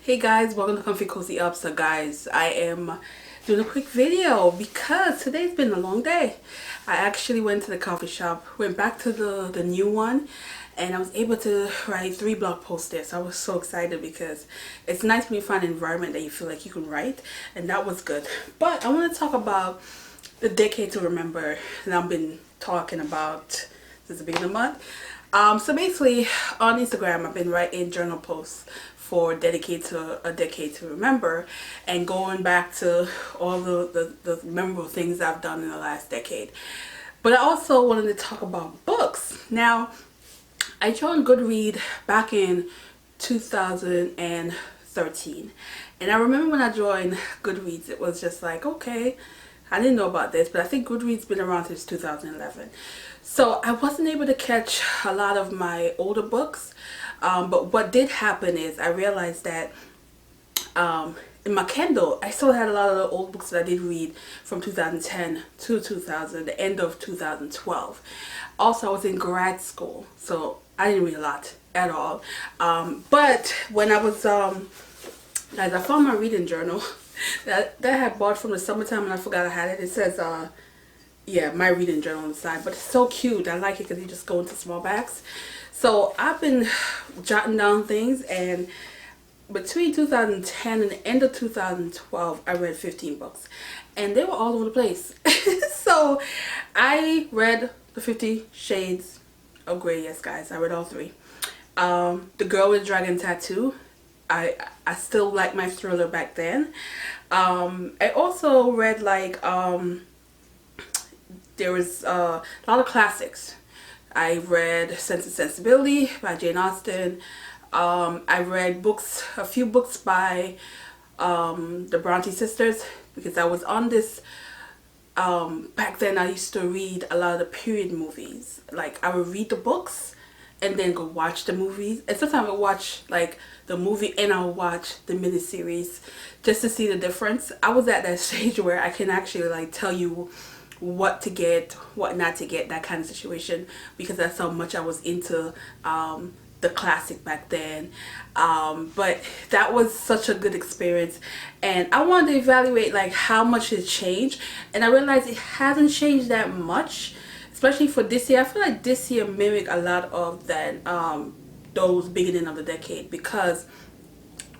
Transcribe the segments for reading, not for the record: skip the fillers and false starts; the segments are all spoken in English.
Hey guys, welcome to Comfy Cozy Up. So guys, I am doing a quick video because today's been a long day. I actually went to the coffee shop, went back to the new one, and I was able to write 3 blog posts there. So I was so excited because it's nice when you find an environment that you feel like you can write, and that was good. But I want to talk about the decade to remember that I've been talking about since the beginning of the month. So basically on Instagram I've been writing journal posts for dedicated to a decade to remember, and going back to all the memorable things I've done in the last decade. But I also wanted to talk about books. Now, I joined Goodreads back in 2013, and I remember when I joined Goodreads, it was just like, okay, I didn't know about this, but I think Goodreads been around since 2011. So I wasn't able to catch a lot of my older books. But what did happen is I realized that in my Kindle, I still had a lot of the old books that I did read from 2010 to the end of 2012. Also, I was in grad school, so I didn't read a lot at all. But when I was, guys, I found my reading journal that I had bought from the summertime, and I forgot I had it. It says, yeah, my reading journal on the side, but it's so cute. I like it because you just go into small bags. So I've been jotting down things, and between 2010 and the end of 2012, I read 15 books, and they were all over the place. So I read the 50 Shades of Grey. Yes, guys, I read all 3. The Girl with the Dragon Tattoo. I still like my thriller back then. I also read like there was a lot of classics. I read Sense and Sensibility by Jane Austen. I read a few books by the Bronte sisters, because I was on this, back then I used to read a lot of the period movies. Like, I would read the books and then go watch the movies. And sometimes I would watch like the movie and I would watch the miniseries just to see the difference. I was at that stage where I can actually like tell you what to get, what not to get, that kind of situation, because that's how much I was into the classic back then. But that was such a good experience, and I wanted to evaluate like how much it changed, and I realized it hasn't changed that much, especially for this year. I feel like this year mimicked a lot of that, those beginning of the decade, because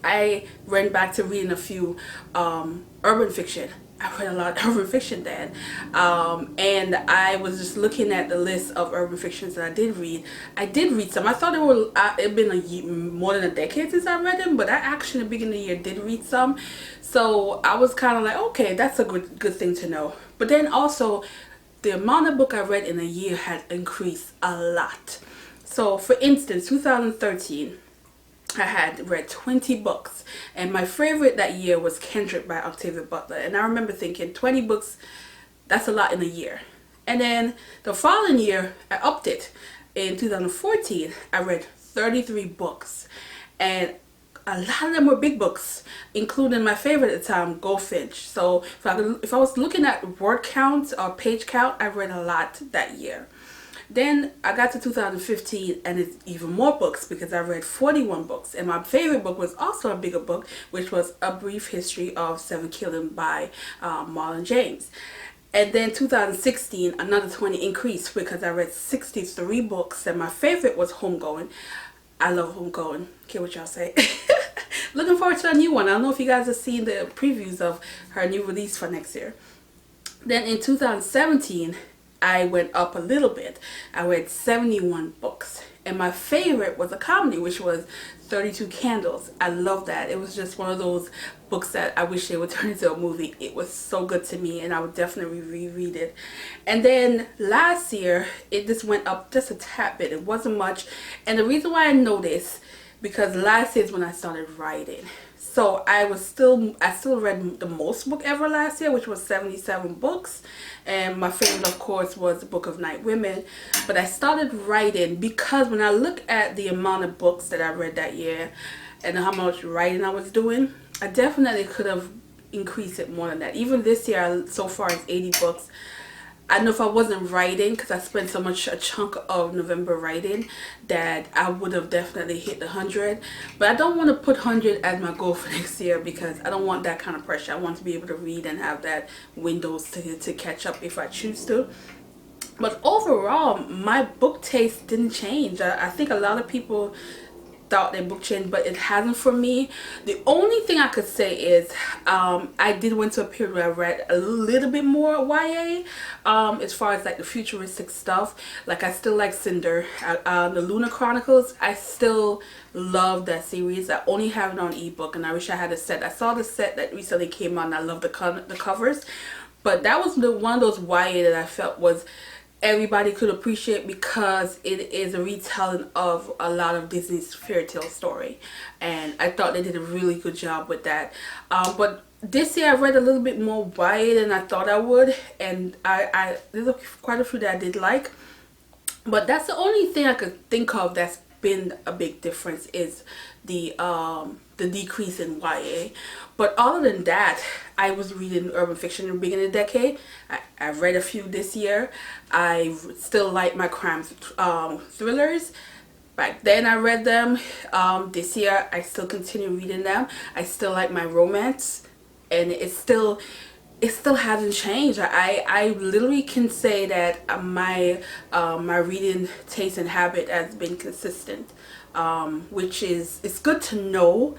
I went back to reading a few urban fiction. I read a lot of urban fiction then, and I was just looking at the list of urban fictions that I did read. I did read some. I thought it were it'd been a year, more than a decade since I read them, but I actually at the beginning of the year did read some. So I was kind of like, okay, that's a good thing to know. But then also, the amount of book I read in a year had increased a lot. So for instance, 2013. I had read 20 books, and my favorite that year was Kendrick by Octavia Butler, and I remember thinking 20 books, that's a lot in a year. And then the following year I upped it. In 2014 I read 33 books, and a lot of them were big books, including my favorite at the time, Goldfinch. So if I was looking at word count or page count, I read a lot that year. Then I got to 2015, and it's even more books, because I read 41 books. And my favorite book was also a bigger book, which was A Brief History of Seven Killings by Marlon James. And then 2016, another 20 increase, because I read 63 books, and my favorite was Homegoing. I love Homegoing. Care what y'all say. Looking forward to a new one. I don't know if you guys have seen the previews of her new release for next year. Then in 2017, I went up a little bit. I read 71 books, and my favorite was a comedy, which was 32 Candles. I love that. It was just one of those books that I wish they would turn into a movie. It was so good to me, and I would definitely reread it. And then last year, it just went up just a tad bit. It wasn't much, and the reason why I know this, because last year is when I started writing. So I still read the most book ever last year, which was 77 books. And my favorite, of course, was the Book of Night Women. But I started writing because when I look at the amount of books that I read that year and how much writing I was doing, I definitely could have increased it more than that. Even this year, so far, it's 80 books. I know if I wasn't writing, because I spent so much a chunk of November writing, that I would have definitely hit the 100. But I don't want to put 100 as my goal for next year, because I don't want that kind of pressure. I want to be able to read and have that windows to catch up if I choose to. But overall, my book taste didn't change. I think a lot of people thought their book changed, but it hasn't for me. The only thing I could say is I did went to a period where I read a little bit more YA, as far as like the futuristic stuff. Like I still like Cinder, the Lunar Chronicles. I still love that series. I only have it on ebook, and I wish I had a set. I saw the set that recently came out, and I love the covers. But that was one of those YA that I felt was everybody could appreciate, because it is a retelling of a lot of Disney's fairy tale story, and I thought they did a really good job with that. But this year I read a little bit more YA than I thought I would, and there's quite a few that I did like, but that's the only thing I could think of that's been a big difference, is the decrease in YA. But other than that, I was reading urban fiction in the beginning of the decade. I've read a few this year. I still like my crime thrillers. Back then I read them. This year I still continue reading them. I still like my romance, and it still hasn't changed. I literally can say that my reading taste and habit has been consistent, which is, it's good to know,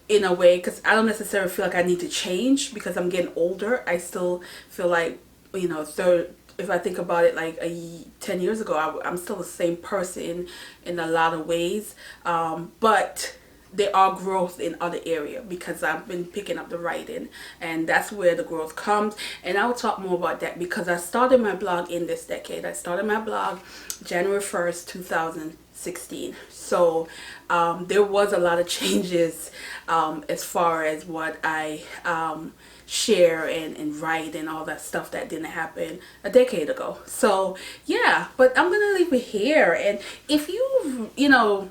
in a way, because I don't necessarily feel like I need to change because I'm getting older. I still feel like, you know, if I think about it, like 10 years ago, I'm still the same person in a lot of ways, but there are growth in other area, because I've been picking up the writing, and that's where the growth comes. And I will talk more about that, because I started my blog in this decade. I started my blog January 1st 2016, so there was a lot of changes as far as what I share and write and all that stuff that didn't happen a decade ago. So yeah, but I'm gonna leave it here. And if you know,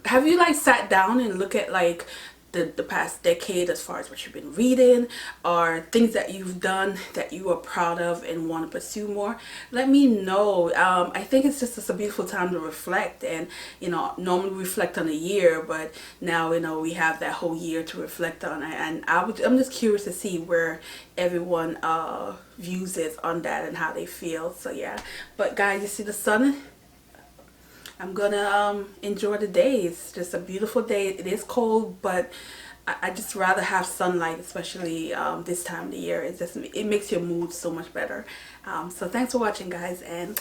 have you like sat down and look at like the past decade as far as what you've been reading, or things that you've done that you are proud of and want to pursue more? Let me know. I think it's just a beautiful time to reflect, and you know, normally we reflect on a year, but now, you know, we have that whole year to reflect on it, and I'm just curious to see where everyone views it on that and how they feel. So yeah, but guys, you see the sun? I'm gonna enjoy the day. It's just a beautiful day. It is cold, but I just rather have sunlight, especially this time of the year. It makes your mood so much better. So thanks for watching, guys, and